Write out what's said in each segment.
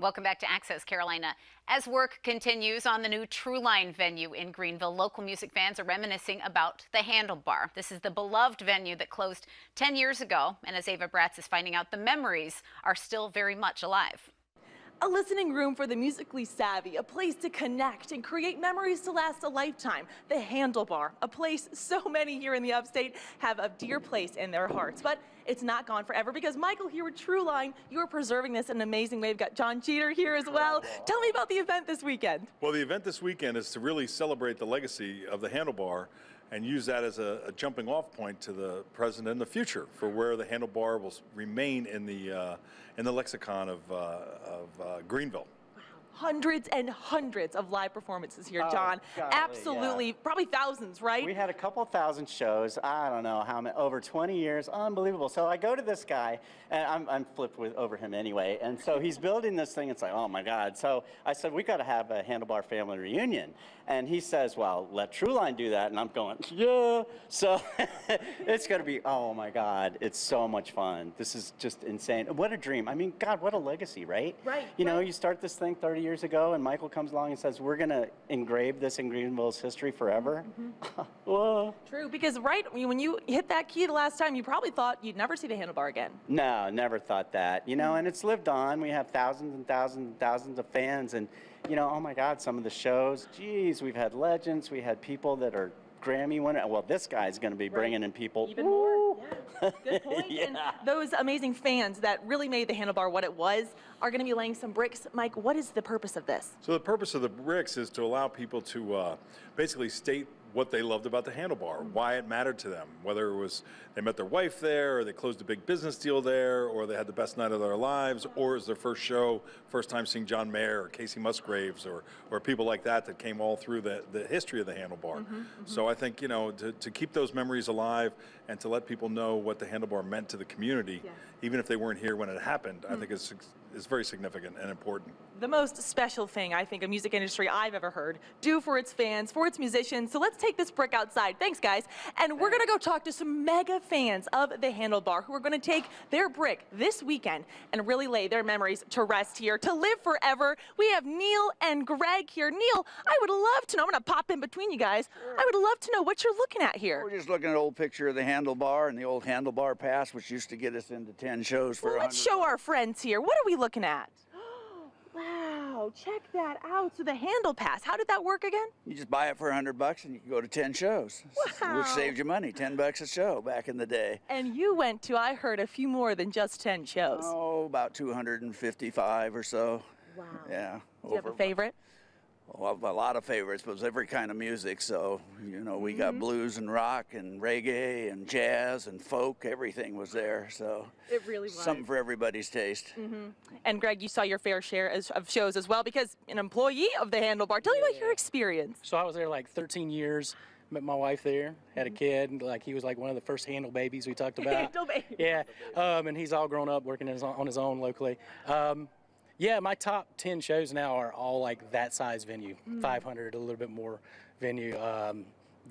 Welcome back to Access Carolina. As work continues on the new Trueline venue in Greenville, local music fans are reminiscing about the Handlebar. This is the beloved venue that closed 10 years ago, and as Ava Bratz is finding out, the memories are still very much alive. A listening room for the musically savvy, a place to connect and create memories to last a lifetime. The Handlebar, a place so many here in the upstate have a dear place in their hearts. But it's not gone forever because, Michael, here with Trueline, you are preserving this in an amazing way. We've got John Jeter here as well. Tell me about the event this weekend. Well, the event this weekend is to really celebrate the legacy of the Handlebar and use that as a jumping off point to the present and the future for where the Handlebar will remain in the lexicon of Greenville. Hundreds and hundreds of live performances here, John. Golly, absolutely, yeah. Probably thousands, right? We had a couple thousand shows. I don't know how many, over 20 years, unbelievable. So I go to this guy, and I'm flipped over him anyway. And so he's building this thing. It's like, oh my God. So I said, we got to have a Handlebar family reunion. And he says, well, let Trueline do that. And I'm going, yeah. So it's going to be, oh my God, it's so much fun. This is just insane. What a dream. I mean, God, what a legacy, right? Right. You know, you start this thing 30 years ago, and Michael comes along and says, we're going to engrave this in Greenville's history forever. Whoa. True, because when you hit that key the last time, you probably thought you'd never see the Handlebar again. No, never thought that. You know, and it's lived on. We have thousands and thousands and thousands of fans, and you know, oh my God, some of the shows, geez, we've had legends, we had people that are Grammy winner. Well, this guy's going to be bringing in people. Even more. Yeah. Good point. Yeah. And those amazing fans that really made the Handlebar what it was are going to be laying some bricks. Mike, what is the purpose of this? So the purpose of the bricks is to allow people to basically state what they loved about the Handlebar, why it mattered to them, whether it was they met their wife there, or they closed a big business deal there, or they had the best night of their lives, or it was their first show, first time seeing John Mayer or Casey Musgraves, or people like that came all through the history of the Handlebar. So I think, you know, to keep those memories alive and to let people know what the Handlebar meant to the community, even if they weren't here when it happened, I think it's very significant and important. The most special thing, I think, a music industry I've ever heard do for its fans, for its musicians. So let's take this brick outside. Thanks, guys. And we're going to go talk to some mega fans of the Handlebar who are going to take their brick this weekend and really lay their memories to rest here, to live forever. We have Neil and Greg here. Neil, I would love to know, I'm going to pop in between you guys. I would love to know what you're looking at here. We're just looking at an old picture of the Handlebar and the old Handlebar Pass, which used to get us into 10 shows for Well, let's show our friends here. What are we looking at? Wow, check that out. So the Handle Pass, how did that work again? You just buy it for $100 and you can go to 10 shows, Wow. which saved you money, $10 a show back in the day. And you went to, I heard, a few more than just 10 shows. Oh, about 255 or so. Wow. Yeah. Do you have a favorite? Well, a lot of favorites, but it was every kind of music. So, you know, we got blues and rock and reggae and jazz and folk. Everything was there. So It really was. something for everybody's taste. And Greg, you saw your fair share of shows as well because an employee of the Handlebar. Tell me about your experience. So I was there like 13 years. Met my wife there, had a kid. Like he was like one of the first handle babies we talked about. Handle baby. Yeah, and he's all grown up working on his own locally. Yeah, my top 10 shows now are all like that size venue, 500, a little bit more venue.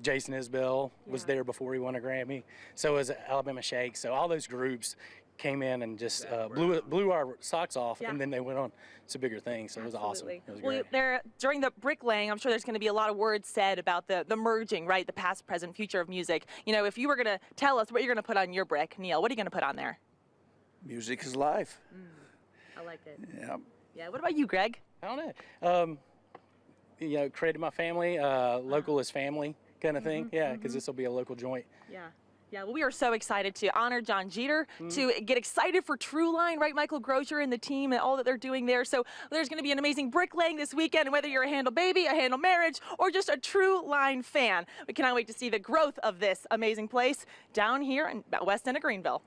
Jason Isbell was there before he won a Grammy. So was Alabama Shake. So all those groups came in and just blew our socks off, and then they went on to bigger things. So it was awesome. It was Well, great. during the bricklaying, I'm sure there's going to be a lot of words said about the merging, right? The past, present, future of music. You know, if you were going to tell us what you're going to put on your brick, Neil, what are you going to put on there? Music is life. I like it. Yeah. Yeah. What about you, Greg? I don't know. You know, created my family, local is family kind of thing. Yeah, because this will be a local joint. Yeah. Yeah, well, we are so excited to honor John Jeter, to get excited for Trueline, right? Michael Grosier and the team and all that they're doing there. So there's going to be an amazing bricklaying this weekend, and whether you're a Handle baby, a Handle marriage, or just a Trueline fan, we cannot wait to see the growth of this amazing place down here in West End of Greenville.